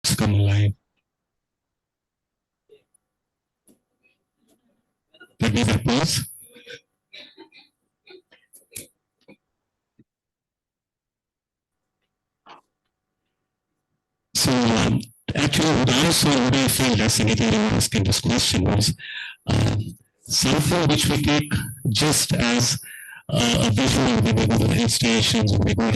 come alive. That means a pause. So actually, what I saw, what I felt as anything asking this question was something which we take just as a visual when we go to the hill stations, when we go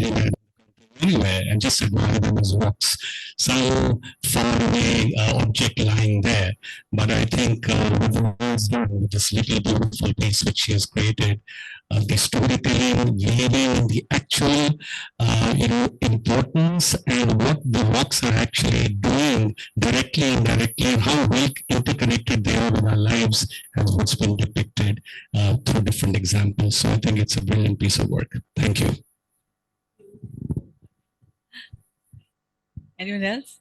anywhere and just admire them as rocks, some far away object lying there. But I think what the world's done with this little beautiful piece which she has created, the storytelling, weaving the actual, importance and what the rocks are actually doing directly and indirectly, and how well interconnected they are with our lives, and what's been depicted through different examples. So I think it's a brilliant piece of work. Thank you. Anyone else?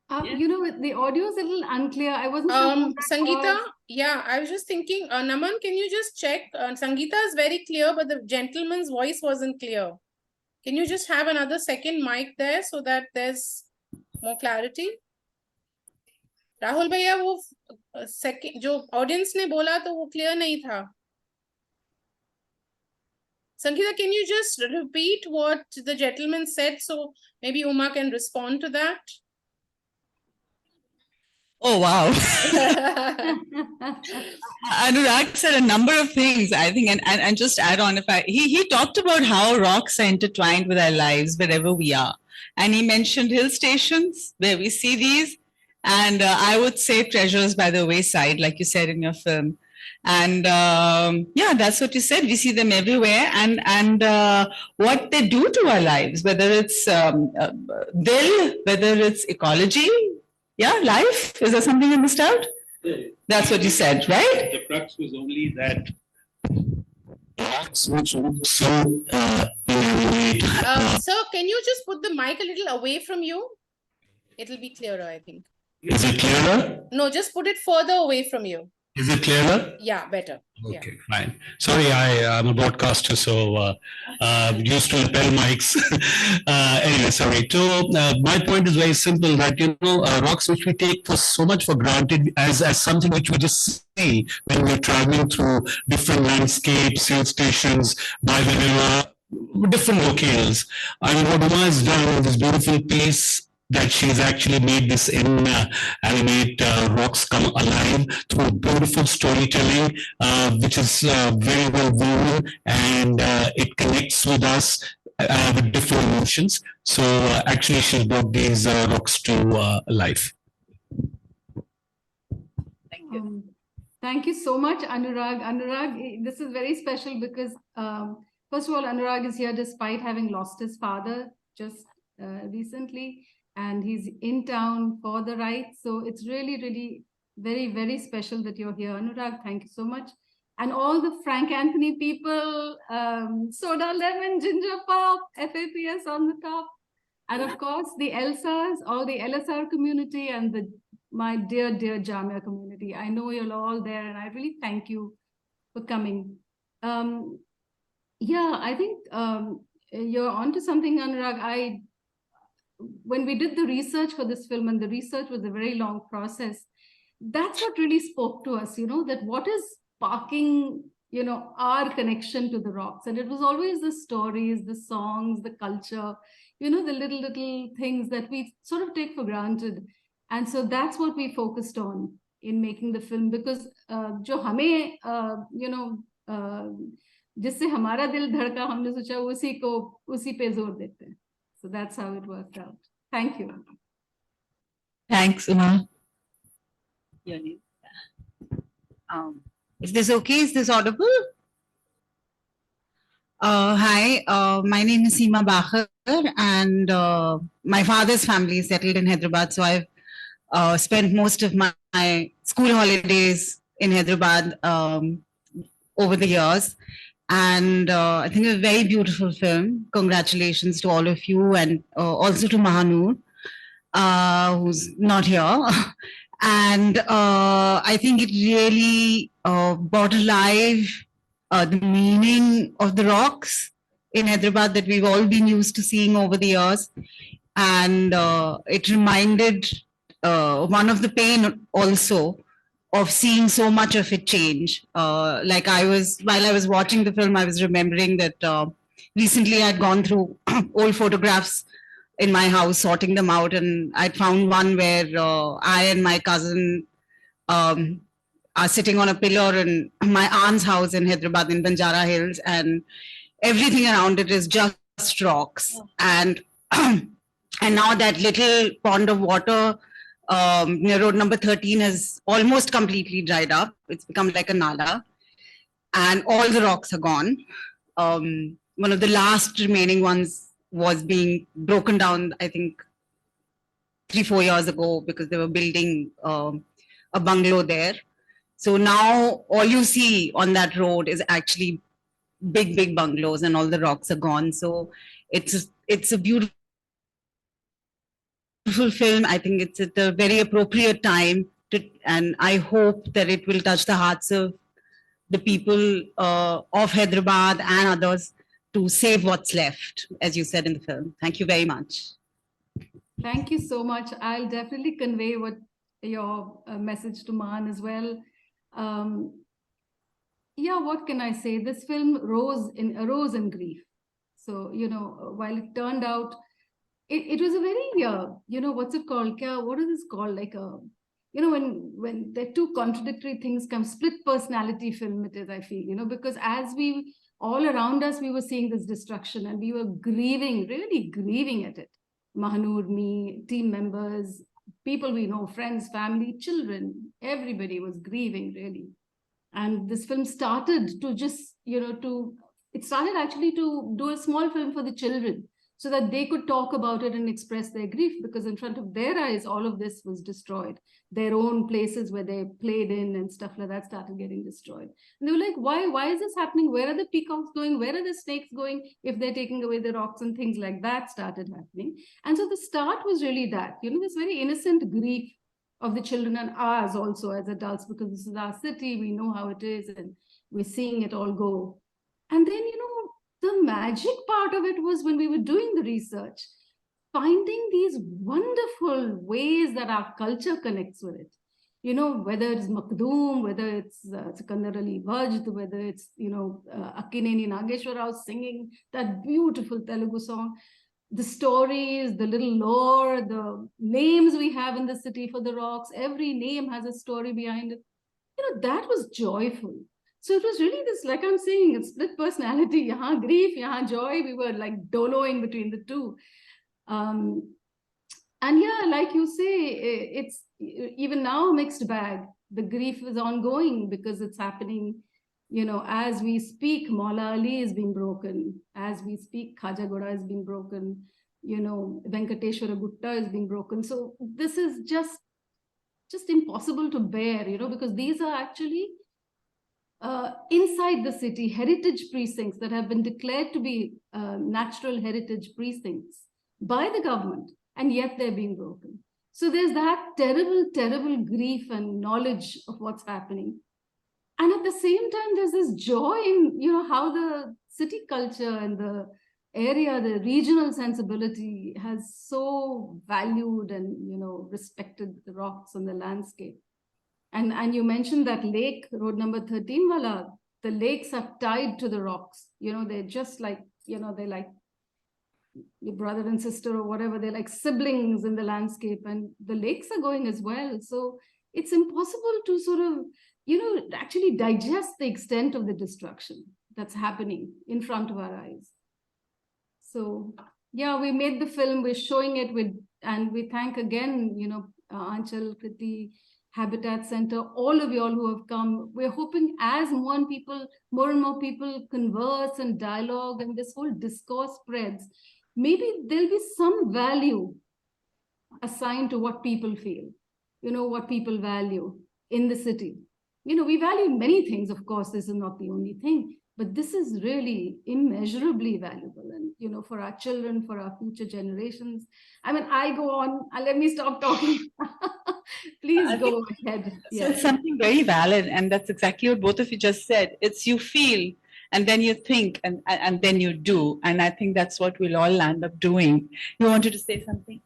The audio is a little unclear. I wasn't sure. Sangeeta, yeah, I was just thinking, Naman, can you just check? Sangeeta is very clear, but the gentleman's voice wasn't clear. Can you just have another second mic there so that there's more clarity? Rahul भैया वो second जो audience ने बोला तो वो clear नहीं था. Sangeeta, can you just repeat what the gentleman said so maybe Uma can respond to that? Oh, wow. Anurag said a number of things, I think, and just add on, he talked about how rocks are intertwined with our lives wherever we are. And he mentioned hill stations where we see these. And I would say treasures by the wayside, like you said in your film. And yeah, that's what you said. We see them everywhere, and what they do to our lives, whether it's whether it's ecology, yeah, life. Is there something I missed out? That's what you said, right? The crux was only that rocks which so sir, can you just put the mic a little away from you? It'll be clearer, I think. Is it clearer? No, just put it further away from you. Is it clearer? Yeah, better. Okay, fine. Sorry, I'm a broadcaster, so used to lapel mics. Anyway, sorry. So my point is very simple, that rocks which we take for so much for granted as something which we just see when we're traveling through different landscapes, hill stations, by the river, different locales. I mean, what Uma has done with this beautiful piece, that she's actually made this animate rocks come alive through beautiful storytelling, which is very well woven, and it connects with us with different emotions. So actually she's brought these rocks to life. Thank you. Thank you so much, Anurag. Anurag, this is very special because first of all, Anurag is here despite having lost his father just recently. And he's in town for the ride. So it's really, really very, very special that you're here. Anurag, thank you so much. And all the Frank Anthony people, Soda Lemon, Ginger Pop, FAPS on the top. And of course, the ELSAs, all the LSR community and my dear, dear Jamia community. I know you're all there and I really thank you for coming. Yeah, I think you're onto something, Anurag. When we did the research for this film, and the research was a very long process, that's what really spoke to us, that what is sparking, our connection to the rocks. And it was always the stories, the songs, the culture, the little things that we sort of take for granted. And so that's what we focused on in making the film, because jo hame, jisse hamara dil dhadka, humne socha usi pe zor dete hain. So that's how it worked out. Thank you. Thanks, Uma. If this okay, is this audible? Hi, my name is Uma Magal, and my father's family is settled in Hyderabad. So I've spent most of my school holidays in Hyderabad over the years. And I think a very beautiful film. Congratulations to all of you, and also to Mahanur, who's not here. And I think it really brought alive the meaning of the rocks in Hyderabad that we've all been used to seeing over the years. and it reminded one of the pain also of seeing so much of it change. Like while I was watching the film, I was remembering that recently I'd gone through old photographs in my house, sorting them out, and I'd found one where I and my cousin um, are sitting on a pillar in my aunt's house in Hyderabad in Banjara Hills, and everything around it is just rocks. And and now that little pond of water near road number 13 has almost completely dried up. It's become like a nala, and all the rocks are gone. One of the last remaining ones was being broken down, I think 3-4 years ago, because they were building a bungalow there. So now all you see on that road is actually big bungalows, and all the rocks are gone. So it's a beautiful film. I think it's at a very appropriate time and I hope that it will touch the hearts of the people of Hyderabad and others to save what's left, as you said in the film. Thank you very much. Thank you so much. I'll definitely convey what your message to Man as well. Yeah, what can I say? This film arose in grief. So, while it turned out, it was a very, what's it called? What is this called? Like when the two contradictory things come, split personality film it is, I feel, because as we, all around us, we were seeing this destruction and we were grieving, really grieving at it. Mahanur, me, team members, people we know, friends, family, children, everybody was grieving, really. And this film started to just, it started actually to do a small film for the children so that they could talk about it and express their grief, because in front of their eyes, all of this was destroyed. Their own places where they played in and stuff like that started getting destroyed. And they were like, why is this happening? Where are the peacocks going? Where are the snakes going if they're taking away the rocks? And things like that started happening. And so the start was really that, this very innocent grief of the children and ours also as adults, because this is our city, we know how it is, and we're seeing it all go. And then, the magic part of it was when we were doing the research, finding these wonderful ways that our culture connects with it. Whether it's Makdoom, whether it's Sikandar Ali Vajd, whether it's, Akkineni Nageshwar Rao singing that beautiful Telugu song, the stories, the little lore, the names we have in the city for the rocks, every name has a story behind it. That was joyful. So it was really this, like I'm saying, a split personality, yahan grief, yahan joy. We were like doloing between the two. And yeah, like you say, it's even now a mixed bag. The grief is ongoing because it's happening, as we speak. Maula Ali is being broken. As we speak, Khaja Goda is being broken. Venkateshwara Gutta is being broken. So this is just impossible to bear, because these are actually inside the city, heritage precincts that have been declared to be natural heritage precincts by the government, and yet they're being broken. So there's that terrible, terrible grief and knowledge of what's happening. And at the same time, there's this joy in, how the city culture and the area, the regional sensibility has so valued and, respected the rocks and the landscape. And you mentioned that lake, road number 13 wala, the lakes are tied to the rocks. They're just like, they're like your brother and sister or whatever. They're like siblings in the landscape, and the lakes are going as well. So it's impossible to sort of, actually digest the extent of the destruction that's happening in front of our eyes. So yeah, we made the film, we're showing it and we thank again, Anchal, Kriti, Habitat Center, all of y'all who have come. We're hoping as more and more people converse and dialogue and this whole discourse spreads, maybe there'll be some value assigned to what people feel, what people value in the city. We value many things, of course, this is not the only thing, but this is really immeasurably valuable. And, for our children, for our future generations. I mean, I go on, let me stop talking. Please go ahead. So it's something very valid, and that's exactly what both of you just said. It's you feel, and then you think, and then you do. And I think that's what we'll all end up doing. You wanted to say something?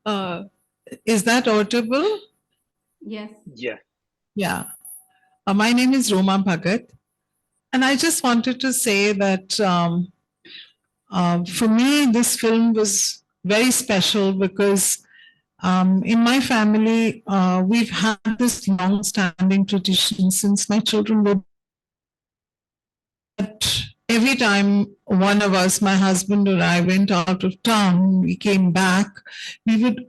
Yeah. Is that audible? Yes. Yeah. Yeah. My name is Uma Bhagat. And I just wanted to say that for me, this film was very special because in my family, we've had this long-standing tradition since my children were. But every time one of us, my husband or I, went out of town, we came back, we would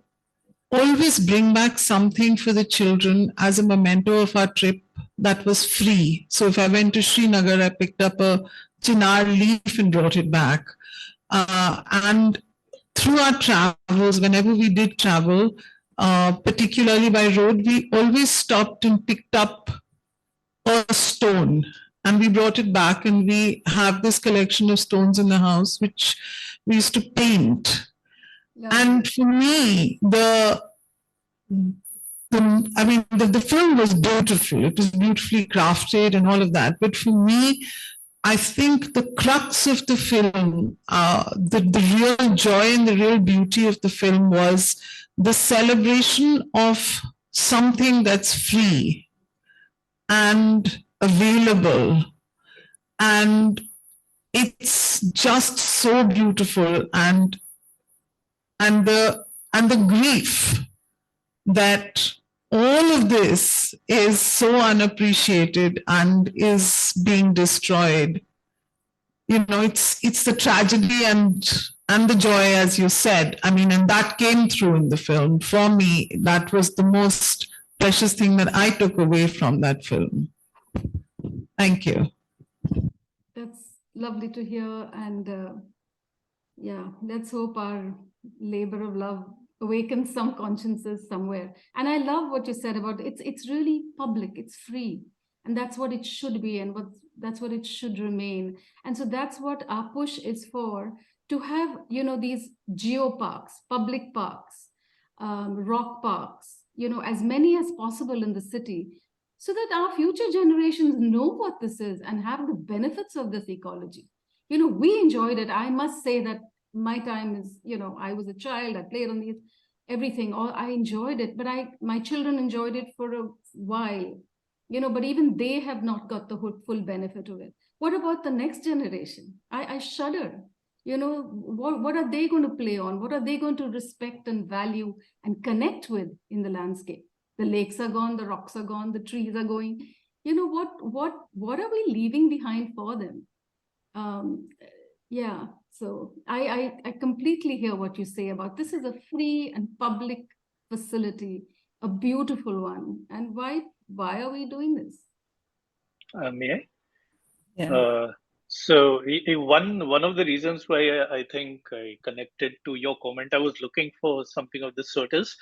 always bring back something for the children as a memento of our trip that was free. So if I went to Srinagar, I picked up a chinar leaf and brought it back. And through our travels, whenever we did travel, particularly by road, we always stopped and picked up a stone and we brought it back, and we have this collection of stones in the house, which we used to paint. And for me, the film was beautiful. It was beautifully crafted and all of that. But for me, I think the crux of the film, the real joy and the real beauty of the film was the celebration of something that's free and available. And it's just so beautiful. And the grief that all of this is so unappreciated and is being destroyed. You know, it's the tragedy and the joy, as you said. I mean, and that came through in the film. For me, that was the most precious thing that I took away from that film. Thank you. That's lovely to hear. And yeah, let's hope our labor of love awakens some consciences somewhere. And I love what you said about it's really public, it's free. And that's what it should be, and that's what it should remain. And so that's what our push is for, to have, you know, these geoparks, public parks, rock parks, you know, as many as possible in the city, so that our future generations know what this is and have the benefits of this ecology. You know, we enjoyed it. I must say that my time is, you know, I was a child, I played on these, everything, all, I enjoyed it, but my children enjoyed it for a while, you know, but even they have not got the full benefit of it. What about the next generation? I shudder. You know, what are they going to play on? What are they going to respect and value and connect with in the landscape? The lakes are gone, the rocks are gone, the trees are going. You know, what are we leaving behind for them? Yeah, so I completely hear what you say about this is a free and public facility, a beautiful one. And why are we doing this? May I? Yeah. So one of the reasons why I think I connected to your comment, I was looking for something of this sort is,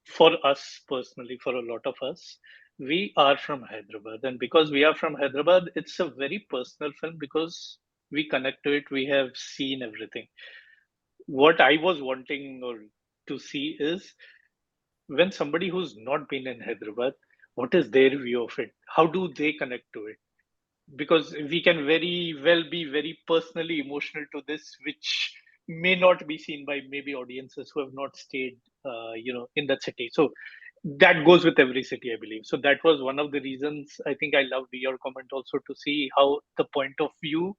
for us personally, for a lot of us, we are from Hyderabad. And because we are from Hyderabad, it's a very personal film because we connect to it, we have seen everything. What I was wanting to see is, when somebody who's not been in Hyderabad, what is their view of it? How do they connect to it? Because we can very well be very personally emotional to this, which may not be seen by maybe audiences who have not stayed, in that city. So that goes with every city, I believe. So that was one of the reasons I think I loved your comment also, to see how the point of view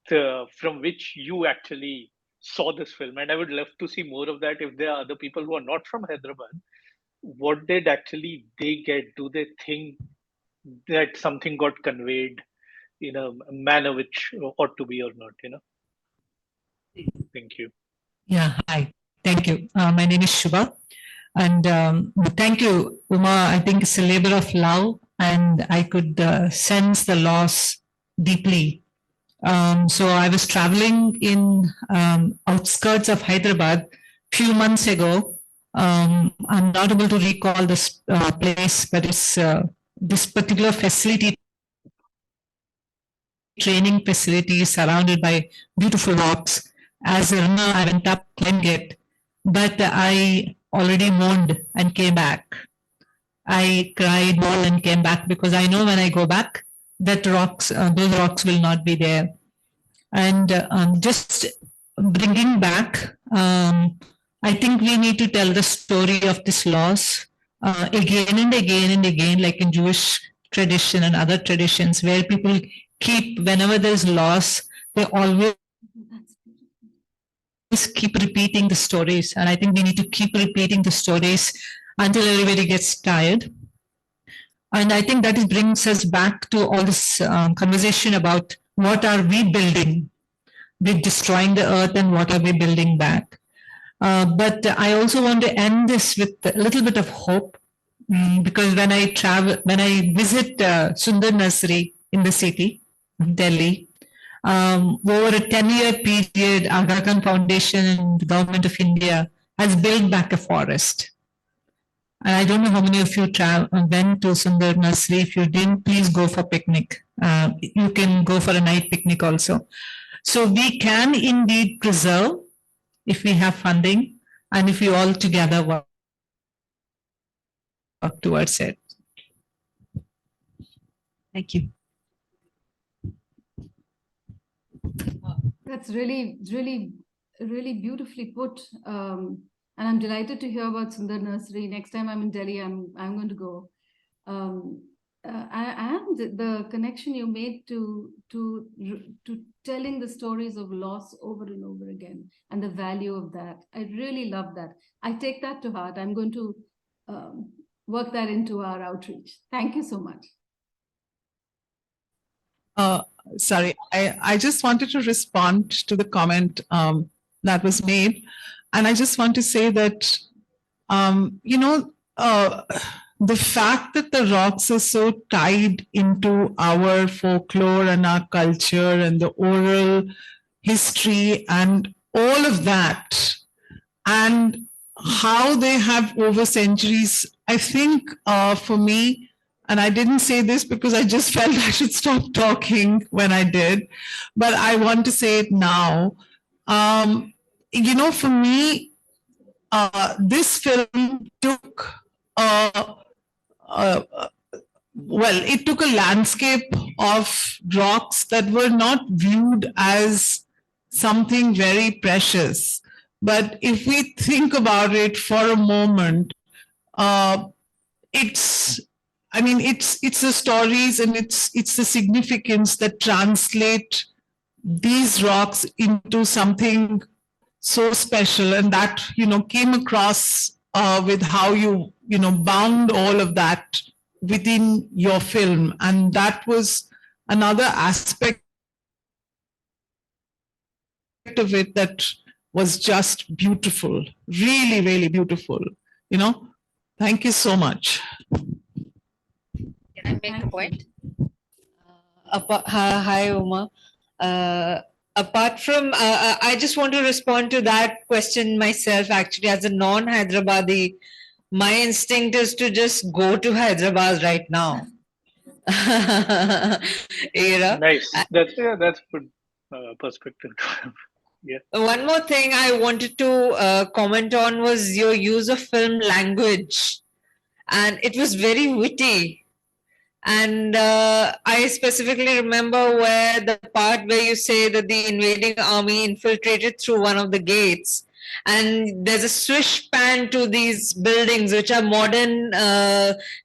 from which you actually saw this film. And I would love to see more of that. If there are other people who are not from Hyderabad, what did actually they get? Do they think that something got conveyed in a manner which ought to be or not, Thank you. Yeah, hi. Thank you. My name is Shubha. And thank you, Uma. I think it's a labor of love, and I could sense the loss deeply. So I was traveling in outskirts of Hyderabad few months ago. I'm not able to recall this place, but it's this particular facility, training facility, surrounded by beautiful rocks. As a runner, I went up, climbed it, but I already mourned and came back. I cried more and came back because I know when I go back, that those rocks will not be there. And just bringing back, I think we need to tell the story of this loss again and again and again, like in Jewish tradition and other traditions, where people keep, whenever there's loss, they always keep repeating the stories. And I think we need to keep repeating the stories until everybody gets tired. And I think that brings us back to all this conversation about what are we building with destroying the earth and what are we building back. But I also want to end this with a little bit of hope, because when I visit Sundar Nursery in the city, Delhi, over a 10-year period, Aga Khan Foundation and the Government of India has built back a forest. And I don't know how many of you went to Sundar Nursery. If you didn't, please go for picnic. You can go for a night picnic also. So we can indeed preserve if we have funding and if we all together work towards it. Thank you. That's really, really, really beautifully put. And I'm delighted to hear about Sundar Nursery. Next time I'm in Delhi, I'm going to go. And the connection you made to telling the stories of loss over and over again, and the value of that. I really love that. I take that to heart. I'm going to work that into our outreach. Thank you so much. Sorry, I just wanted to respond to the comment that was made. And I just want to say that, the fact that the rocks are so tied into our folklore and our culture and the oral history and all of that, and how they have over centuries, I think for me, and I didn't say this because I just felt I should stop talking when I did, but I want to say it now. For me, this film took it took a landscape of rocks that were not viewed as something very precious. But if we think about it for a moment, it's the stories and it's the significance that translate these rocks into something so special, and that came across with how you bound all of that within your film, and that was another aspect of it that was just beautiful, really, really beautiful. Thank you so much. Can I make a point? Hi, Uma. Apart from, I just want to respond to that question myself. Actually, as a non-Hyderabadi, my instinct is to just go to Hyderabad right now. Nice. That's good perspective. Yeah. One more thing I wanted to comment on was your use of film language, and it was very witty. And I specifically remember where the part where you say that the invading army infiltrated through one of the gates, and there's a swish pan to these buildings, which are modern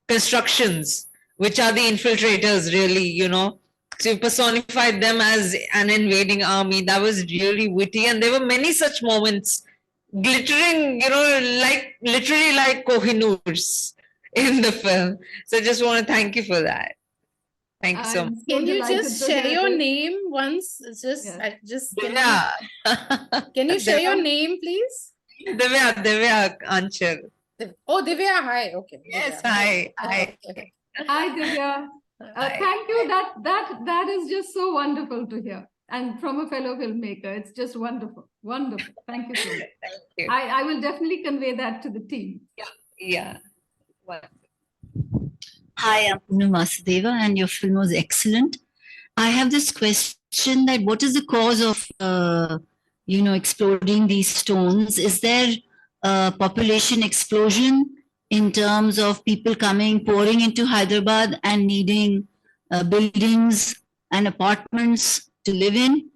constructions, which are the infiltrators, really, So you personified them as an invading army. That was really witty. And there were many such moments, glittering, literally like Kohinoors in the film. So I just want to thank you for that. Thank you so much. Can you just share your name once? Can you share your name, please? Divya Anchal. Oh, Divya, hi. Okay. Yes, hi. Okay. Hi, Divya. Thank you. That is just so wonderful to hear. And from a fellow filmmaker, it's just wonderful. Wonderful. Thank you so much. Thank you. I will definitely convey that to the team. Yeah. Hi, I'm Uma Magal, and your film was excellent. I have this question that what is the cause of, exploding these stones? Is there a population explosion in terms of people coming, pouring into Hyderabad and needing buildings and apartments to live in.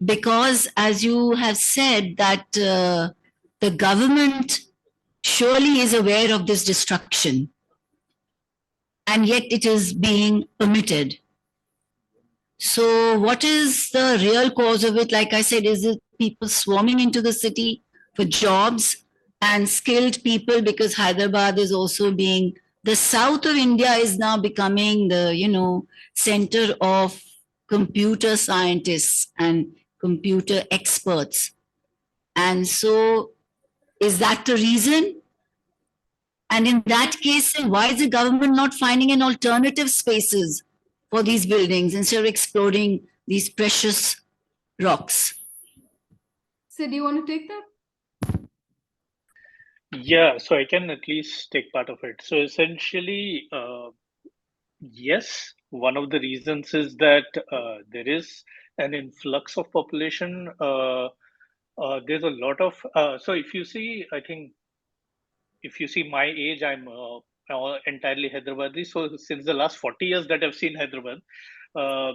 Because as you have said that the government surely is aware of this destruction, and yet it is being permitted. So what is the real cause of it? Like I said, is it people swarming into the city for jobs and skilled people? Because Hyderabad is also being, the south of India is now becoming the, center of computer scientists and computer experts. And so is that the reason? And in that case, then why is the government not finding an alternative spaces for these buildings instead of exploring these precious rocks? So do you want to take that? Yeah, so I can at least take part of it. So essentially, yes, one of the reasons is that there is an influx of population. There's a lot of, so if you see, I think, if you see my age, I'm entirely Hyderabadi. So since the last 40 years that I've seen Hyderabad, uh,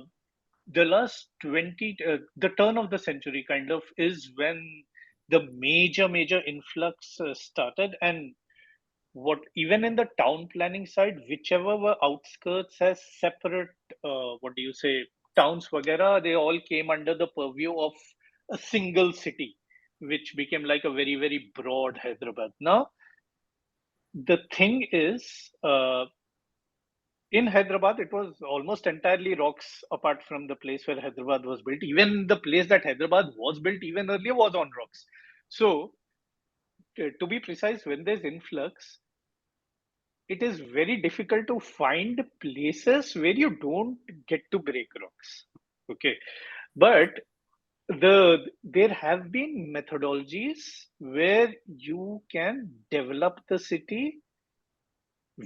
the last 20, the turn of the century kind of is when the major influx started. And what, even in the town planning side, whichever were outskirts as separate, what do you say, towns, vagera, they all came under the purview of a single city, which became like a very broad Hyderabad. Now, the thing is, in Hyderabad, it was almost entirely rocks apart from the place where Hyderabad was built. Even the place that Hyderabad was built even earlier was on rocks. So, to be precise, when there's influx, it is very difficult to find places where you don't get to break rocks. Okay. But there have been methodologies where you can develop the city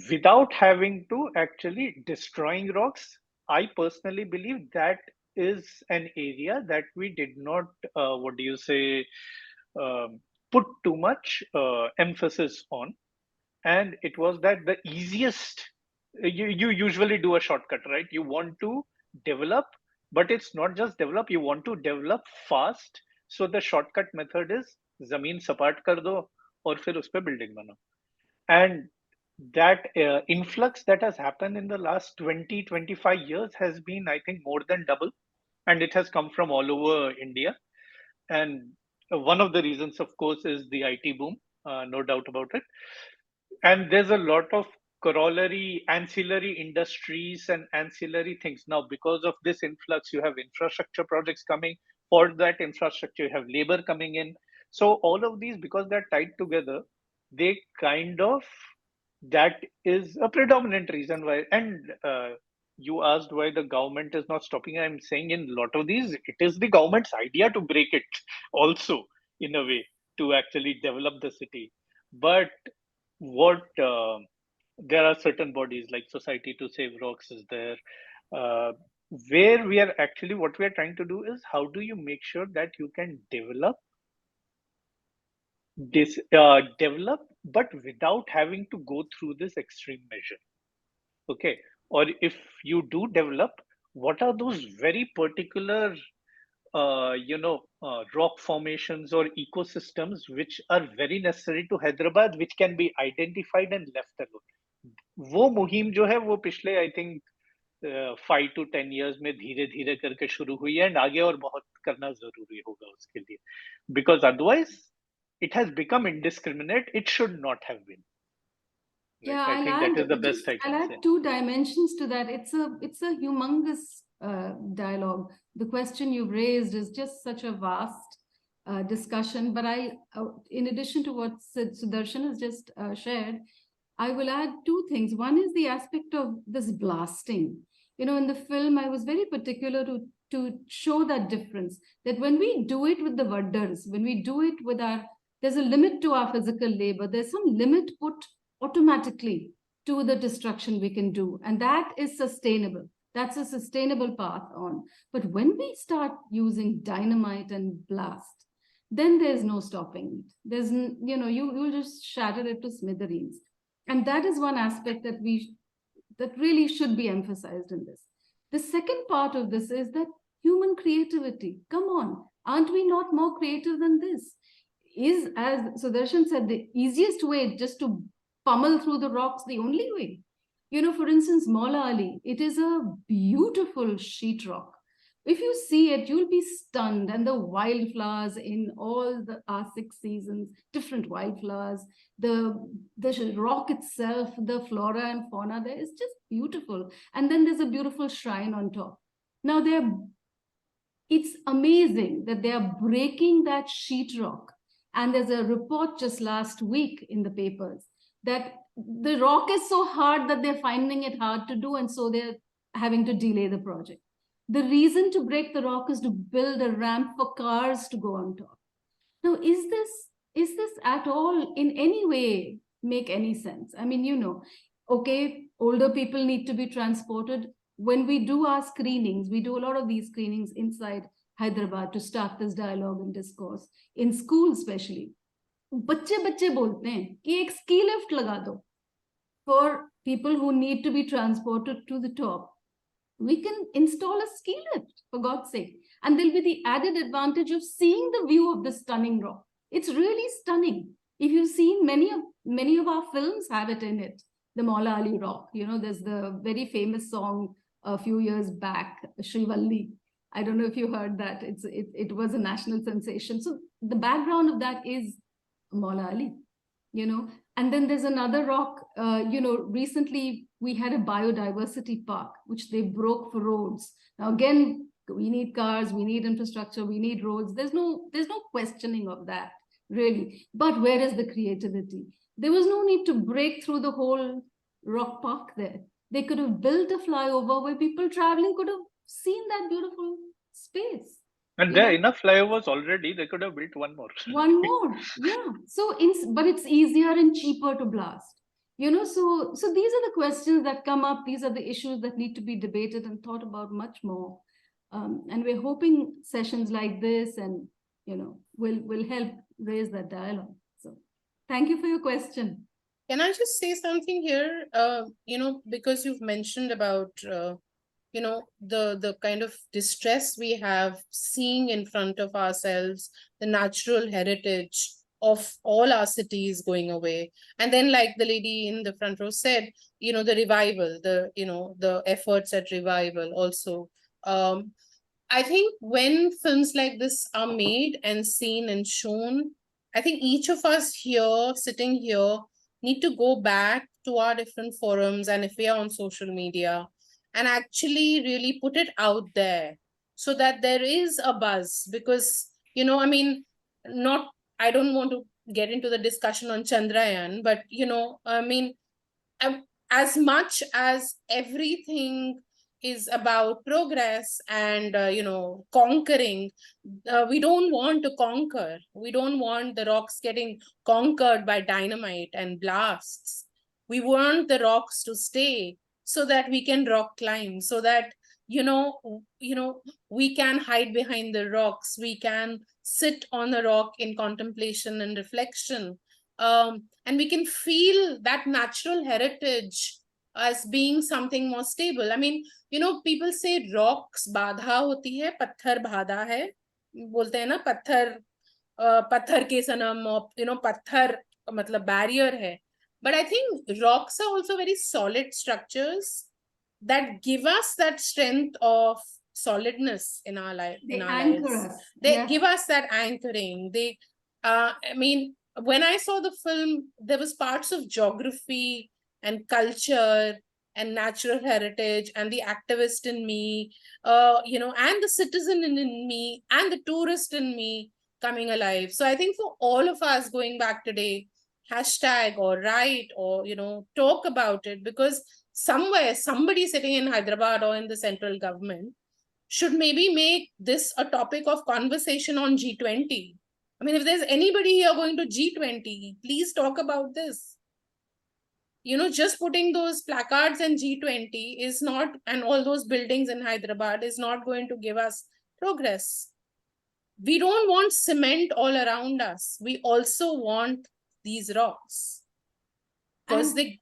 without having to actually destroying rocks. I personally believe that is an area that we did not, what do you say, um, put too much emphasis on. And it was that the easiest, you usually do a shortcut, right? You want to develop, but it's not just develop, you want to develop fast. So the shortcut method is zameen sapat kar do aur fir us pe building bano. And that influx that has happened in the last 20-25 years has been, I think, more than double, and it has come from all over India. And one of the reasons, of course, is the IT boom, no doubt about it. And there's a lot of corollary ancillary industries and ancillary things now. Because of this influx, you have infrastructure projects coming. For that infrastructure, you have labor coming in. So all of these, because they're tied together, they kind of, that is a predominant reason why. And you asked why the government is not stopping. I'm saying in a lot of these, it is the government's idea to break it also, in a way, to actually develop the city. But what there are certain bodies like Society to Save Rocks is there, uh, where we are actually, what we are trying to do is, how do you make sure that you can develop this, develop, but without having to go through this extreme measure. Okay. Or if you do develop, what are those very particular rock formations or ecosystems which are very necessary to Hyderabad, which can be identified and left alone. वो मुहिम जो है वो पिछले I think 5 to 10 years में धीरे धीरे करके शुरू हुई है, एंड आगे और बहुत करना जरूरी होगा उसके लिए, because otherwise it has become indiscriminate. It should not have been. Right? Yeah, I think that is the best I can I'll say. add 2 dimensions to that. It's a humongous dialogue. The question you've raised is just such a vast discussion. But in addition to what Sudarshan has just shared, I will add 2 things. One is the aspect of this blasting. In the film, I was very particular to show that difference, that when we do it with the Vaddars, when we do it with there's a limit to our physical labor. There's some limit put automatically to the destruction we can do. And that is sustainable. That's a sustainable path on. But when we start using dynamite and blast, then there's no stopping it. You'll just shatter it to smithereens. And that is one aspect that really should be emphasized in this. The second part of this is that human creativity. Come on, aren't we not more creative than this? Is, as Sudarshan said, the easiest way just to pummel through the rocks the only way? For instance, Maula Ali, it is a beautiful sheetrock. If you see it, you'll be stunned. And the wildflowers in all our 6 seasons, different wildflowers, the rock itself, the flora and fauna there is just beautiful. And then there's a beautiful shrine on top. Now it's amazing that they are breaking that sheetrock. And there's a report just last week in the papers that the rock is so hard that they're finding it hard to do. And so they're having to delay the project. The reason to break the rock is to build a ramp for cars to go on top. Now, is this at all in any way make any sense? I mean, okay, older people need to be transported. When we do our screenings, we do a lot of these screenings inside Hyderabad to start this dialogue and discourse, in schools especially. बच्चे बोलते हैं कि एक ski lift लगा दो for people who need to be transported to the top. We can install a ski lift, for God's sake. And there'll be the added advantage of seeing the view of the stunning rock. It's really stunning. If you've seen many of our films have it in it, the Maula Ali rock. There's the very famous song a few years back, Shrivalli. I don't know if you heard that. It was a national sensation. So the background of that is Maula Ali, And then there's another rock, recently we had a biodiversity park, which they broke for roads. Now, again, we need cars, we need infrastructure, we need roads. There's no questioning of that, really. But where is the creativity? There was no need to break through the whole rock park there. They could have built a flyover where people traveling could have seen that beautiful space. And there are enough flyovers already. They could have built one more. One more, yeah. So, but it's easier and cheaper to blast. So these are the questions that come up. These are the issues that need to be debated and thought about much more. And we're hoping sessions like this and will help raise that dialogue. So, thank you for your question. Can I just say something here? Because you've mentioned about the kind of distress we have seeing in front of ourselves, the natural heritage of all our cities going away. And then, like the lady in the front row said, the revival, the efforts at revival also. I think when films like this are made and seen and shown, I think each of us here, sitting here, need to go back to our different forums, and if we are on social media, and actually really put it out there so that there is a buzz. Because, I don't want to get into the discussion on Chandrayaan, but, as much as everything is about progress and, conquering, we don't want to conquer. We don't want the rocks getting conquered by dynamite and blasts. We want the rocks to stay, so that we can rock climb, so that we can hide behind the rocks, we can sit on the rock in contemplation and reflection, and we can feel that natural heritage as being something more stable. I mean, people say rocks badha hoti hai, patthar bhada hai, bolte hai na, patthar ke sanam, patthar matlab barrier hai. But I think rocks are also very solid structures that give us that strength of solidness in our life. They anchor us. They give us that anchoring. They, when I saw the film, there was parts of geography and culture and natural heritage and the activist in me, and the citizen in me and the tourist in me coming alive. So I think for all of us going back today, hashtag or write or talk about it, because somewhere somebody sitting in Hyderabad or in the central government should maybe make this a topic of conversation on G20. I mean, if there's anybody here going to G20, please talk about this. Just putting those placards in G20 is not, and all those buildings in Hyderabad is not going to give us progress. We don't want cement all around us. We also want these rocks. because And they,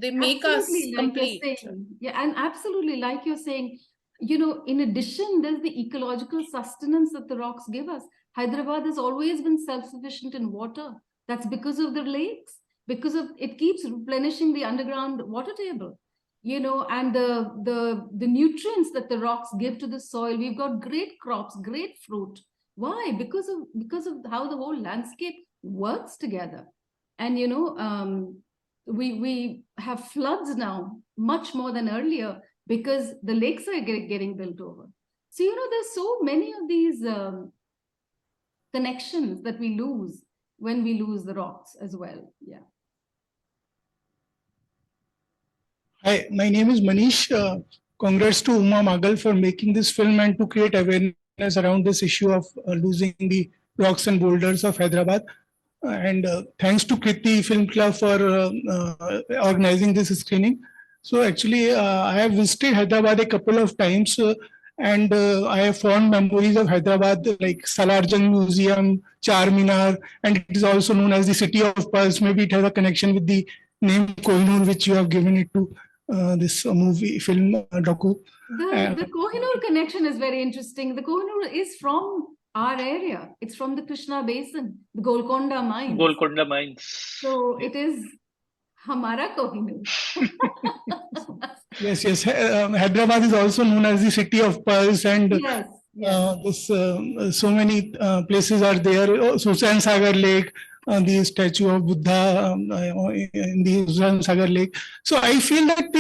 they make us absolutely, like you're complete. saying, yeah, and absolutely, like you're saying, in addition, there's the ecological sustenance that the rocks give us. Hyderabad has always been self-sufficient in water. That's because of the lakes, because of it keeps replenishing the underground water table, and the nutrients that the rocks give to the soil. We've got great crops, great fruit. Why? Because of how the whole landscape works together. And we have floods now much more than earlier because the lakes are getting built over. So there's so many of these connections that we lose when we lose the rocks as well. Yeah. Hi, my name is Manish. Congrats to Uma Magal for making this film and to create awareness around this issue of losing the rocks and boulders of Hyderabad. And thanks to Kriti Film Club for organizing this screening. So actually, I have visited Hyderabad a couple of times, and I have fond memories of Hyderabad, like Salarjung Museum, Charminar, and it is also known as the City of Pearls. Maybe it has a connection with the name Kohinoor, which you have given it to this movie film docu. The Kohinoor connection is very interesting. The Kohinoor is from our area. It's from the Krishna Basin, the Golconda mines. Golconda mines. So it is Hamara Kohinoor. Yes. Hyderabad is also known as the City of Pearls, and yes. So many places are there. Susan Sagar Lake, the statue of Buddha in the Susan Sagar Lake. So I feel that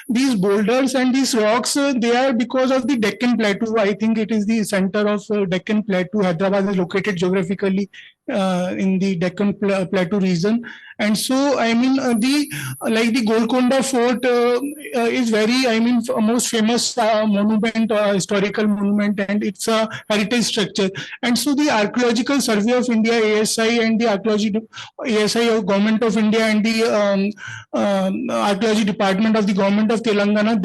these boulders and these rocks, they are because of the Deccan Plateau. I think it is the center of Deccan Plateau. Hyderabad is located geographically in the Deccan Plateau region. And so, I mean, the Golconda Fort is very, most famous monument, historical monument, and it's a heritage structure. And so, the Archaeological Survey of India (ASI) and the ASI of Government of India and the Archaeology Department of the Government of Telangana,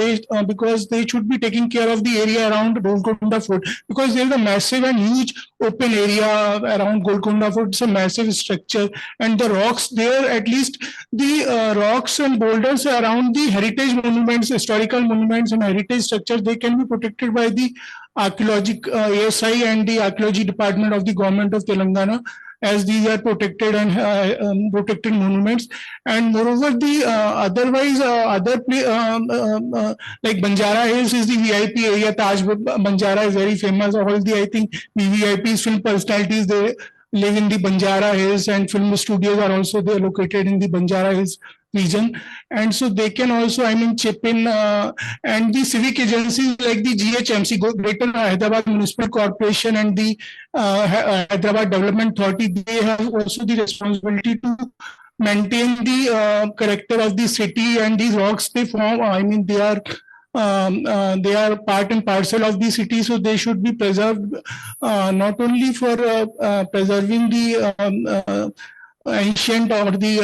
because they should be taking care of the area around Golconda Fort, because there is a massive and huge open area around Golconda Fort. It's a massive structure, and the rocks there, at least the rocks and boulders around the heritage monuments, historical monuments and heritage structures, they can be protected by the ASI and the Archaeology Department of the Government of Telangana, as these are protected and protected monuments. And moreover, the like Banjara Hills is the VIP area. Taj Banjara is very famous. All the, I think, VVIPs, film personalities, they live in the Banjara Hills, and film studios are also there located in the Banjara Hills region. And so they can also, chip in, and the civic agencies like the GHMC, Greater Hyderabad Municipal Corporation, and the Hyderabad Development Authority, they have also the responsibility to maintain the character of the city, and these rocks they form, they are part and parcel of the city, so they should be preserved, not only for preserving the ancient or the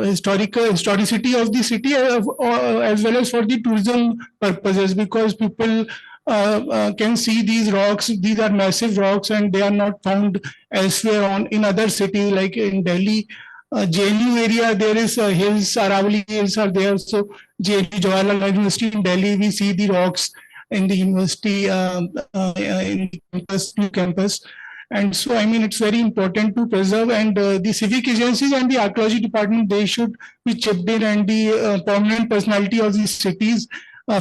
historicity of the city, as well as for the tourism purposes, because people can see these rocks. These are massive rocks, and they are not found elsewhere in other cities, like in Delhi. JNU area, there is hills, Aravali hills are there. So JNU, Jawaharlal University in Delhi, we see the rocks in the university, in the campus. And so, it's very important to preserve, and the civic agencies and the archaeology department, they should be chipped in, and the prominent personality of these cities,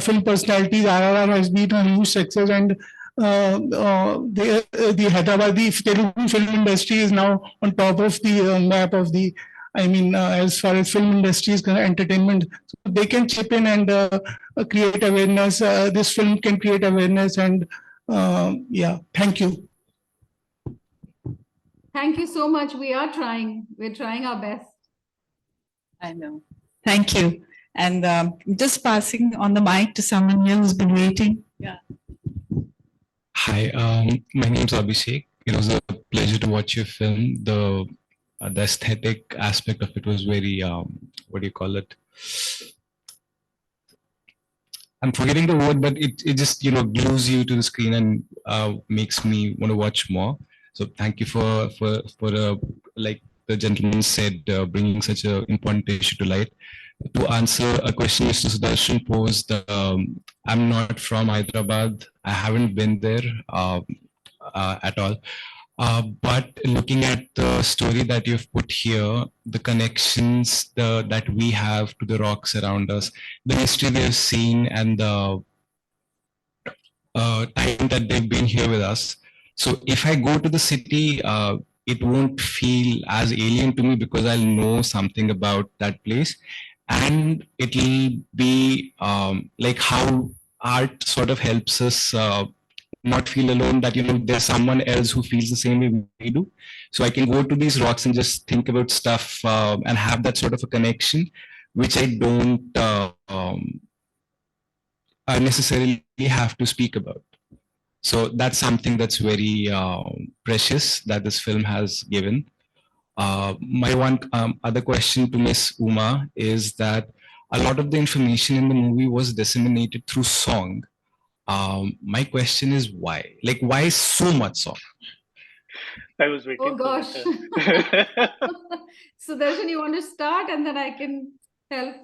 film personalities, RRR has been a huge success, and the Hyderabad, the Telugu film industry is now on top of the map of the, as far as film industry is entertainment. So they can chip in and create awareness. This film can create awareness, and thank you. Thank you so much. We are trying. We're trying our best. I know. Thank you. And just passing on the mic to someone here who's been waiting. Yeah. Hi, my name is Abhishek. It was a pleasure to watch your film. The aesthetic aspect of it was very, what do you call it? I'm forgetting the word, but it just, glues you to the screen and makes me want to watch more. So thank you for like the gentleman said, bringing such an important issue to light. to answer a question Mr. Sudarshan posed, I'm not from Hyderabad. I haven't been there at all. But looking at the story that you've put here, the connections that we have to the rocks around us, the history they've seen, and the time that they've been here with us. So if I go to the city, it won't feel as alien to me because I'll know something about that place. And it'll be like how art sort of helps us not feel alone, that, you know, there's someone else who feels the same way we do. So I can go to these rocks and just think about stuff and have that sort of a connection, which I don't necessarily have to speak about. So that's something that's very precious that this film has given. My one other question to Miss Uma is that a lot of the information in the movie was disseminated through song. My question is why? Like, why so much song? I was waiting. Oh gosh. So Darshan, you want to start and then I can help?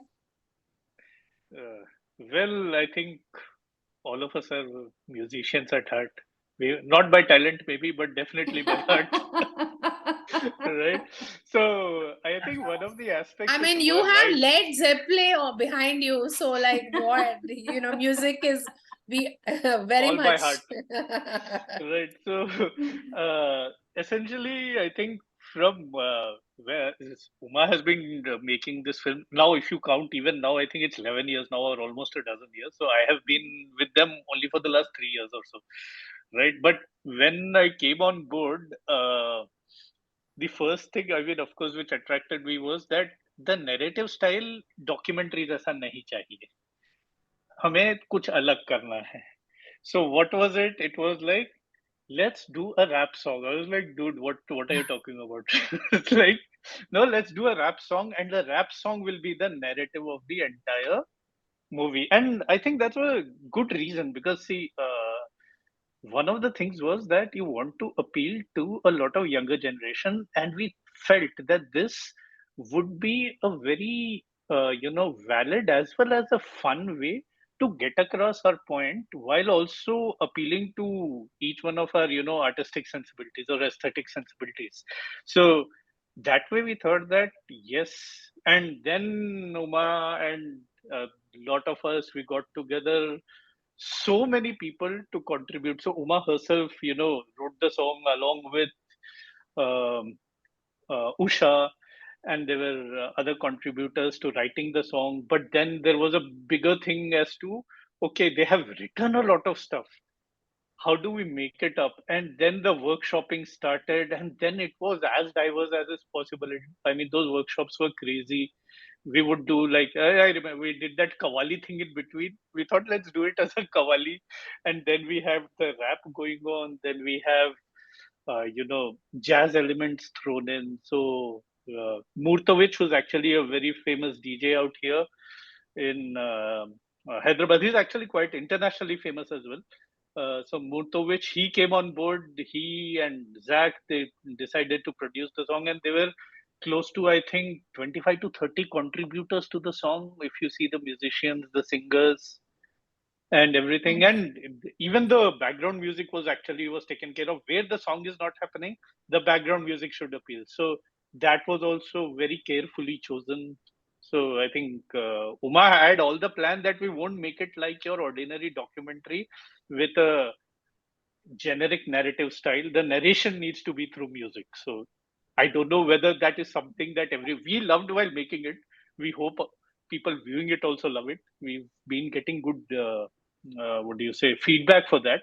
Well, I think all of us are musicians at heart. We, not by talent maybe, but definitely by heart. Right? So I think one of the aspects. I mean, you have Led Zeppelin or behind you, so like what, you know, music is very all much by heart. Right. So essentially, I think from where Uma has been making this film now, if you count even now, I think it's 11 years now, or almost a dozen years. So I have been with them only for the last 3 years or so, right? But when I came on board, the first thing, I mean, of course, which attracted me was that the narrative style documentary जैसा नहीं चाहिए, हमें कुछ अलग करना है. So what was it? It was like, let's do a rap song. I was like, dude, what are you talking about? It's like, no, let's do a rap song, and the rap song will be the narrative of the entire movie. And I think that's a good reason, because see, one of the things was that you want to appeal to a lot of younger generation, and we felt that this would be a very valid as well as a fun way to get across our point, while also appealing to each one of our artistic sensibilities or aesthetic sensibilities. So that way we thought that yes. And then Uma and a lot of us, we got together, so many people to contribute. So Uma herself, wrote the song along with Usha, and there were other contributors to writing the song. But then there was a bigger thing as to, okay, they have written a lot of stuff. How do we make it up? And then the workshopping started, and then it was as diverse as is possible. I mean, those workshops were crazy. We would do like, I remember we did that Kawali thing in between. We thought, let's do it as a Kawali, and then we have the rap going on. Then we have jazz elements thrown in. So Murtovich was actually a very famous DJ out here in Hyderabad. He's actually quite internationally famous as well. So Murtovich, he came on board. He and Zach, they decided to produce the song, and they were close to, I think, 25 to 30 contributors to the song. If you see the musicians, the singers, and everything, and even the background music was taken care of. Where the song is not happening, the background music should appeal. So that was also very carefully chosen. So I think Uma had all the plan that we won't make it like your ordinary documentary with a generic narrative style. The narration needs to be through music. So I don't know whether that is something that we loved while making it. We hope people viewing it also love it. We've been getting good feedback for that.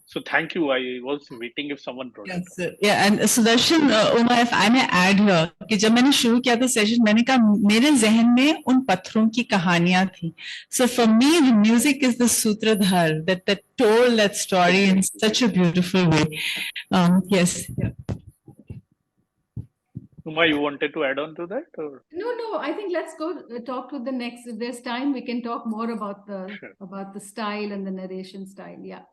So thank you. I was waiting if someone brought it up. Yeah, and Sudarshan, Uma, if I may add here, कि जब मैंने शुरू किया था session, मैंने कहा मेरे जहन में उन पत्थरों की कहानियां थी. So for me, the music is the sutradhar that told that story in such a beautiful way. Yes. Yeah. Uma, you wanted to add on to that? Or? No. I think let's go talk to the next. If there's time, we can talk more about the style and the narration style. Yeah.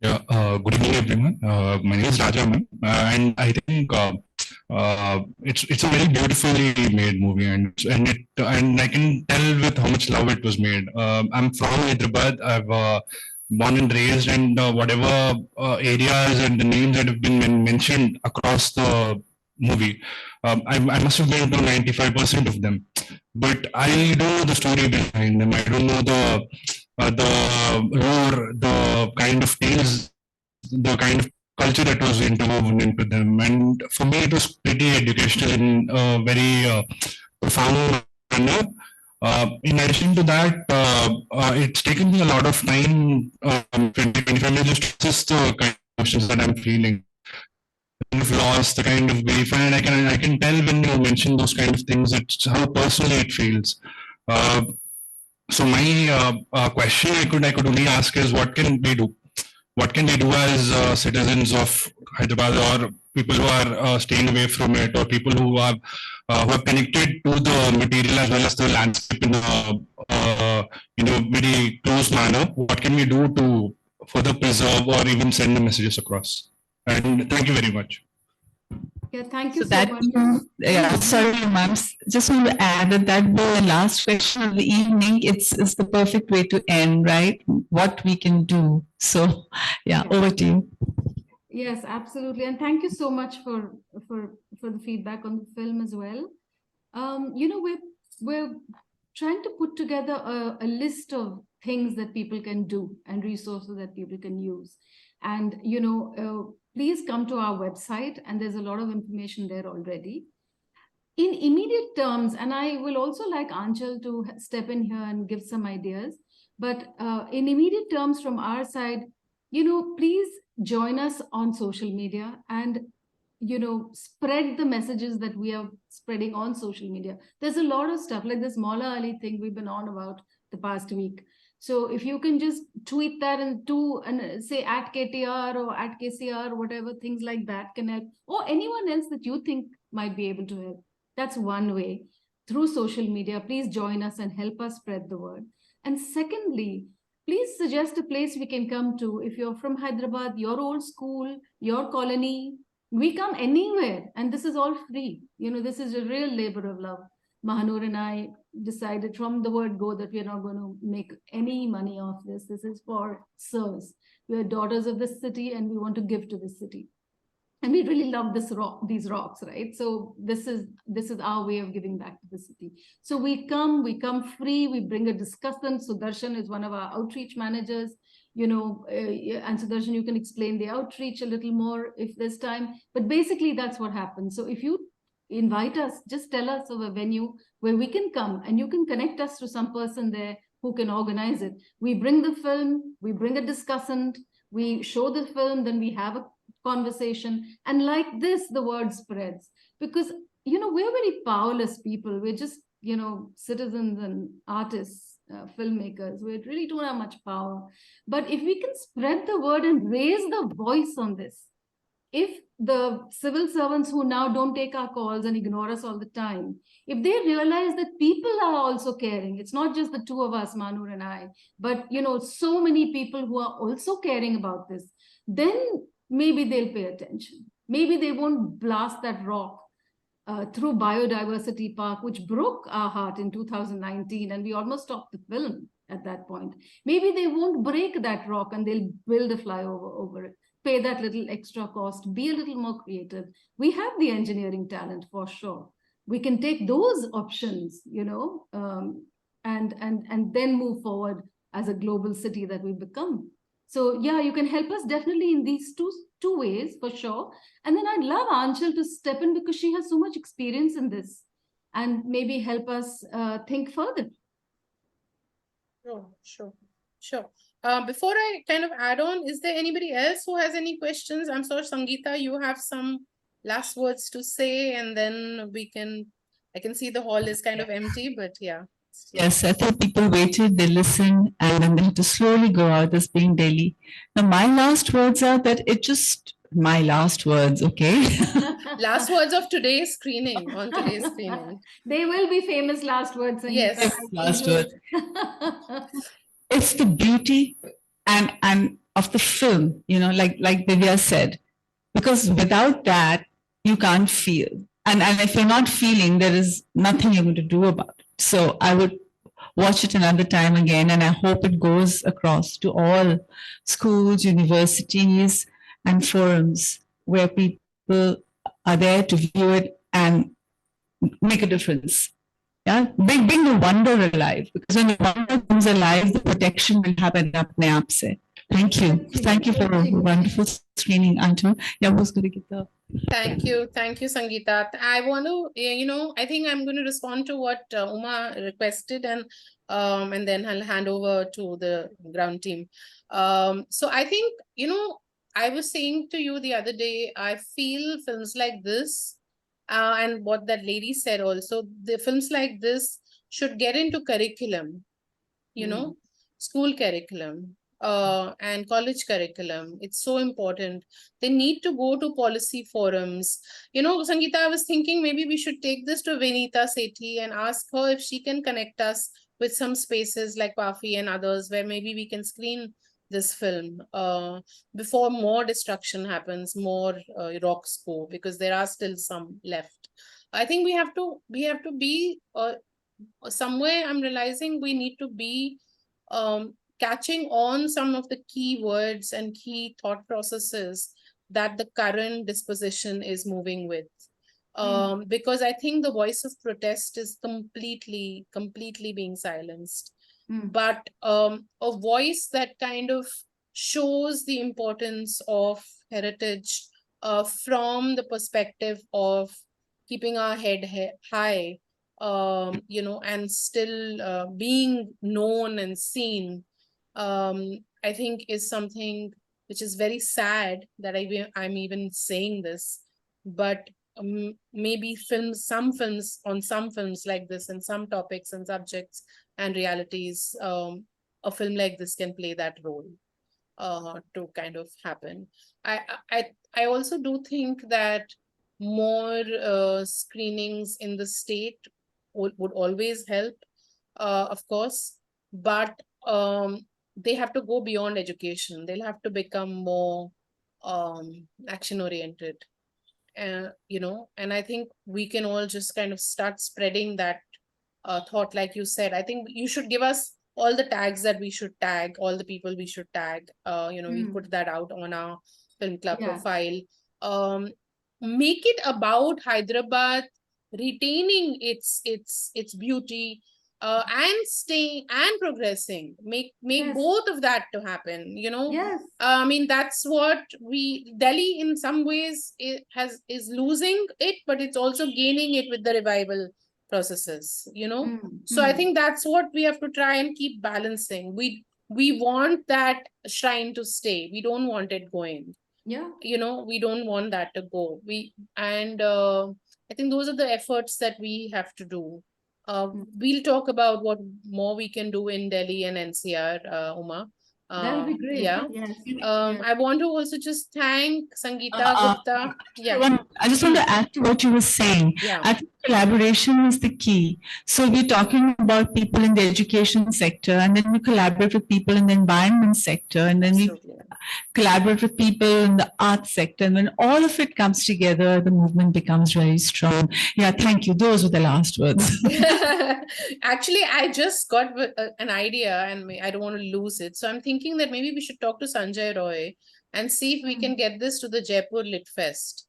Yeah. Good evening, everyone. My name is Raja, and I think it's a very beautifully made movie, and I can tell with how much love it was made. I'm from Hyderabad. I've born and raised, and whatever areas and the names that have been mentioned across the movie, I must have been to 95% of them. But I don't know the story behind them. I don't know the lore, the kind of tales, the kind of culture that was interwoven into them. And for me, it was pretty educational in a very profound manner. In addition to that, it's taken me a lot of time, 25 minutes, just to process the kind of emotions that I'm feeling, the kind of loss, the kind of grief, and I can tell when you mention those kind of things, it's how personally it feels. Uh, so my question I could only ask is, what can we do? What can we do as citizens of Hyderabad, or people who are staying away from it, or people who have connected to the material as well as the landscape in a very close manner? What can we do to further preserve or even send the messages across? And thank you very much. Yeah, thank you So so that, much. yeah, sorry, ma'am. Just want to add that that the last question of the evening, it's the perfect way to end, right? What we can do. So, yeah, over to you. Yes, absolutely. And thank you so much for the feedback on the film as well. We're trying to put together a list of things that people can do and resources that people can use. And, please come to our website, and there's a lot of information there already. In immediate terms, and I will also like Anchal to step in here and give some ideas, but in immediate terms from our side, please join us on social media and, spread the messages that we are spreading on social media. There's a lot of stuff like this Maula Ali thing we've been on about the past week. So if you can just tweet that and say at KTR or at KCR, whatever, things like that can help, or anyone else that you think might be able to help. That's one way. Through social media, please join us and help us spread the word. And secondly, please suggest a place we can come to. If you're from Hyderabad, your old school, your colony, we come anywhere, and this is all free. This is a real labor of love. Mahanur and I decided from the word go that we are not going to make any money off this. This is for service. We are daughters of this city, and we want to give to this city. And we really love these rocks, right? So this is our way of giving back to the city. So we come free. We bring a discussant. Sudarshan is one of our outreach managers. And Sudarshan, you can explain the outreach a little more if there's time. But basically, that's what happens. So if you invite us, just tell us of a venue where we can come, and you can connect us to some person there who can organize it. We bring the film, we bring a discussant, we show the film, then we have a conversation, and like this the word spreads, because we're very powerless people. We're just citizens and artists, filmmakers. We really don't have much power, but if we can spread the word and raise the voice on this, if the civil servants who now don't take our calls and ignore us all the time, if they realize that people are also caring, it's not just the two of us, Manur and I, but so many people who are also caring about this, then maybe they'll pay attention. Maybe they won't blast that rock through Biodiversity Park, which broke our heart in 2019, and we almost stopped the film at that point. Maybe they won't break that rock and they'll build a flyover over it, pay that little extra cost, be a little more creative. We have the engineering talent for sure. We can take those options, and then move forward as a global city that we become. So yeah, you can help us definitely in these two ways for sure. And then I'd love Anchal to step in, because she has so much experience in this, and maybe help us think further. Sure. Before I kind of add on, is there anybody else who has any questions? I'm sorry, Sangeeta, you have some last words to say, and then I can see the hall is kind of empty, but yeah. Yes, I think people waited, they listened, and then they had to slowly go out, this being Delhi. Now, my last words are that my last words, okay? Last words of today's screening, on today's screening. They will be famous last words. Yes. Last words. It's the beauty and of the film, like Divya said, because without that, you can't feel. And if you're not feeling, there is nothing you're going to do about it. So I would watch it another time again, and I hope it goes across to all schools, universities, and forums where people are there to view it and make a difference. Yeah, bring the wonder alive, because when the wonder comes alive, the protection will happen apne aap se. Thank you. Thank you for a wonderful screening, Antu. Yeah, who's going to get the... Thank you, Sangeeta. I want to, I think I'm going to respond to what Uma requested, and then I'll hand over to the ground team. So I think, I was saying to you the other day, I feel films like this, and what that lady said also, the films like this should get into curriculum, school curriculum, and college curriculum. It's so important. They need to go to policy forums. Sangeeta, I was thinking maybe we should take this to Vinita Sethi and ask her if she can connect us with some spaces like Pafi and others where maybe we can screen this film before more destruction happens, more rocks go, because there are still some left. I think we have to be somewhere. I'm realizing we need to be catching on some of the key words and key thought processes that the current disposition is moving with. Because I think the voice of protest is completely being silenced. But a voice that kind of shows the importance of heritage from the perspective of keeping our head high, and still being known and seen, I think is something which is very sad that I'm even saying this, but maybe some films like this and some topics and subjects and realities, a film like this can play that role to kind of happen. I also do think that more screenings in the state would always help, of course, but they have to go beyond education. They'll have to become more action oriented, and I think we can all just kind of start spreading that thought. Like you said, I think you should give us all the tags that we should tag, all the people we should tag. We put that out on our film club profile. Make it about Hyderabad retaining its beauty, and staying and progressing. Make both of that to happen. I mean, that's what Delhi in some ways is losing it, but it's also gaining it with the revival processes. So I think that's what we have to try and keep balancing. We want that shrine to stay. We don't want it going. We don't want that to go. I think those are the efforts that we have to do. We'll talk about what more we can do in Delhi and NCR, Uma. That would be great. Yeah. Yes. I want to also just thank Sangeeta Gupta. I just want to add to what you were saying. I think collaboration is the key. So we're talking about people in the education sector, and then we collaborate with people in the environment sector, and then we collaborate with people in the arts sector. And when all of it comes together, the movement becomes very strong. Yeah, thank you. Those were the last words. Actually, I just got an idea, and I don't want to lose it. So I'm thinking that maybe we should talk to Sanjay Roy and see if we can get this to the Jaipur Lit Fest.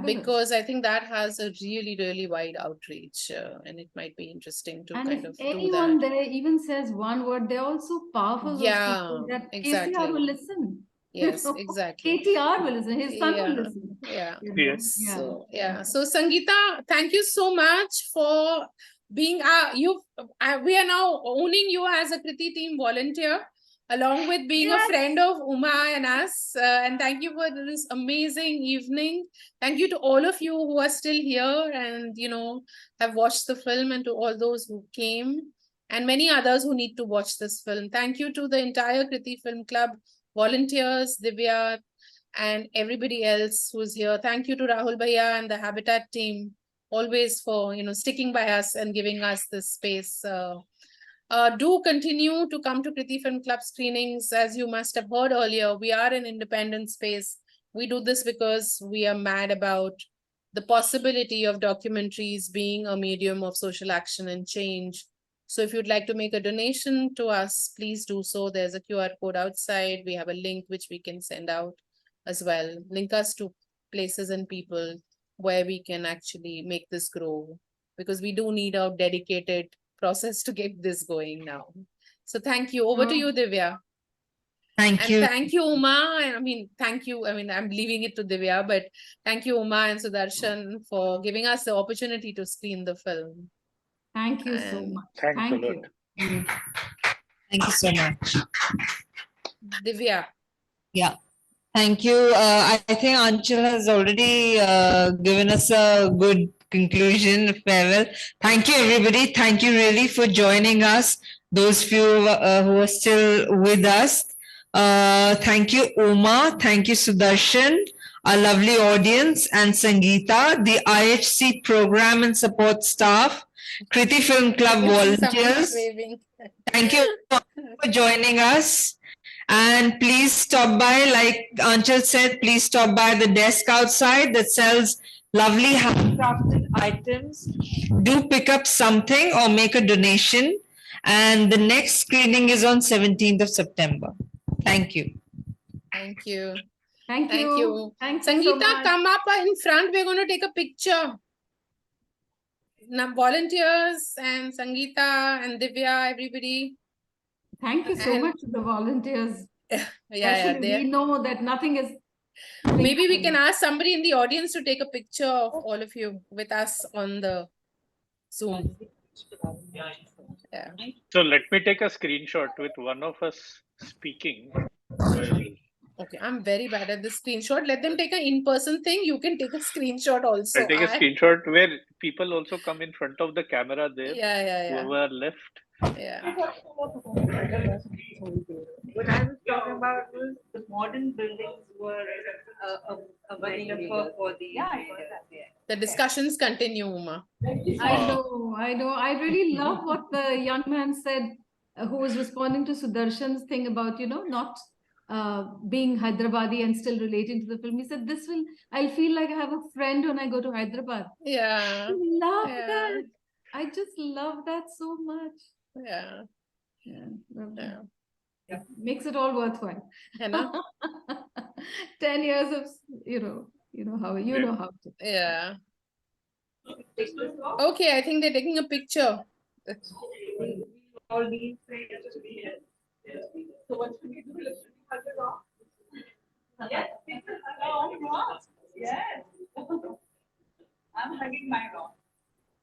Because I think that has a really wide outreach, and it might be interesting to kind of do that. Anyone there even says one word, they're also powerful. Yeah, that exactly. KCR will listen. Yes, exactly. KTR will listen. His son will listen. So Sangeeta, thank you so much for being we are now owning you as a Kriti team volunteer, along with being a friend of Uma and us. And thank you for this amazing evening. Thank you to all of you who are still here and, have watched the film, and to all those who came and many others who need to watch this film. Thank you to the entire Kriti Film Club volunteers, Divya, and everybody else who's here. Thank you to Rahul Bhaiya and the Habitat team, always for, sticking by us and giving us this space. Do continue to come to Kriti Film Club screenings. As you must have heard earlier, we are an independent space. we do this because we are mad about the possibility of documentaries being a medium of social action and change. So if you'd like to make a donation to us, please do so. There's a QR code outside. We have a link which we can send out as well. Link us to places and people where we can actually make this grow, because we do need a dedicated process to get this going now. So thank you. Over to you, Divya. Thank And you. thank you, Uma. I mean, thank you. I mean, I'm leaving it to Divya, but thank you, Uma and Sudarshan, for giving us the opportunity to screen the film. Thank you so And much. Thanks a Thank lot. you. Thank you so much. Divya. Yeah. Thank you. I think Anchal has already given us a good conclusion, farewell. Thank you, everybody. Thank you really for joining us. Those few who are still with us. Thank you, Uma. Thank you, Sudarshan, our lovely audience, and Sangeeta, the IHC program and support staff, Kriti Film Club Someone's volunteers. waving. Thank you for joining us. And please stop by, like Anchal said, please stop by the desk outside that sells lovely handcrafted items. Do pick up something or make a donation. And the next screening is on 17th of September. Thank you. Thank you. Thank Thank you. you. Thank you Sangeeta, so much. come up in front. We're going to take a picture. Now, volunteers and Sangeeta and Divya, everybody. Thank you so And- much to the volunteers. Yeah, Especially we know that nothing is. Maybe we can ask somebody in the audience to take a picture of all of you with us on the Zoom. Yeah. So let me take a screenshot with one of us speaking. Okay, I'm very bad at the screenshot. Let them take an in-person thing. You can take a screenshot also. I'll take a screenshot where people also come in front of the camera there. Yeah. Whoever left. Yeah. What I was talking about was the modern buildings were a metaphor for the The discussions continue, Uma. I know. I really love what the young man said, who was responding to Sudarshan's thing about, not being Hyderabadi and still relating to the film. He said, I'll feel like I have a friend when I go to Hyderabad. Yeah. I love Yeah. that. I just love that so much. Yeah. Yeah. Makes it all worthwhile. You know? 10 years of, how to. Yeah. Okay, I think they're taking a picture. all these things. So what should we do? Let's hug it off. Yes, yes. I'm hugging my rock.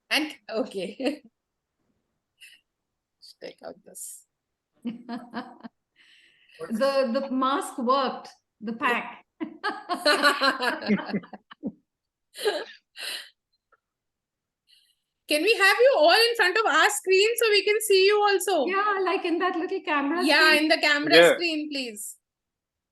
And okay. Let's take out this. The mask worked, the pack. Can we have you all in front of our screen so we can see you also? Yeah, like in that little camera Yeah, screen. in the camera Yeah. screen, please.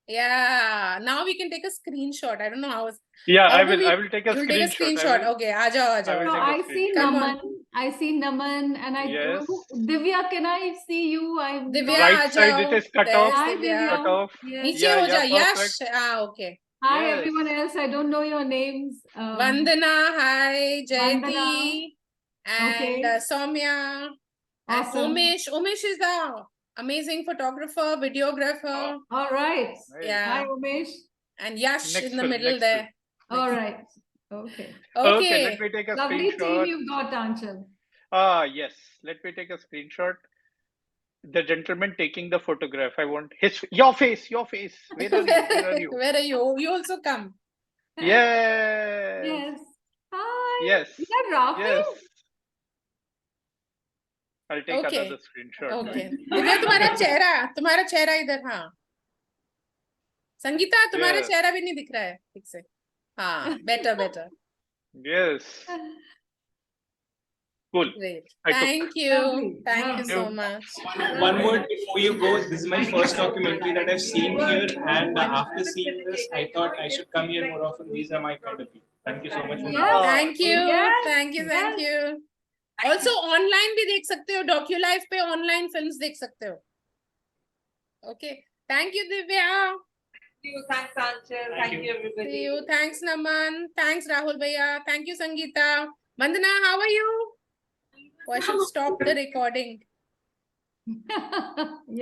Yeah, now we can take a screenshot. I don't know how. Yeah, How I do will. we- I will take a You'll screenshot. take a screenshot. Okay, aajao, I aajao. will No, take a I see Come Naman. on. I see Naman, and I Yes. Divya, can I see you? I'm Divya, Right side, aajao. it is cut There's off. Hi, Divya. Divya. Cut off. Yes. Niche Yeah, ho yeah, ja. Yash. perfect. Okay. Hi, Yes. everyone else. I don't know your names. Vandana, hi. Jayati. Vandana. And Okay. Soumya. Awesome. And Umesh. Umesh is the amazing photographer, videographer. All right. Nice. Yeah. Hi, Umesh. And Yash Next in the film, middle next there. All right. Okay. Okay, let Okay. me take a Lovely team screenshot. you've got, Anchal. Yes. Let me take a screenshot. The gentleman taking the photograph. I want your face. Where are you? Where are you? Where are you? You also come. Yes. Yes. Hi. Yes. Is that Rahul? Yes. I'll take Okay. another screenshot. Okay. Divya तुम्हारा चेहरा इधर हाँ. संगीता तुम्हारा Yeah. चेहरा भी नहीं दिख रहा है ठीक से. हाँ, better. Yes. Cool. Great. I took. Thank you. Lovely. Thank you so Lovely. much. One word before you go. This is my first documentary that I've seen here, and after seeing this, I thought I should come here more often. These are my kind of people. Thank you so much. Yes. Thank you. Yes. Thank Yes. you. Also online भी देख सकते हो. DocuLive पे online films देख सकते हो. Okay. Thank you, Divya. you. Thanks, Anshul. Thank you, everybody. See you. Thanks, Naman. Thanks, Rahul Bhaiya. Thank you, Sangeeta. Vandana, how are you? Oh, I should stop the recording.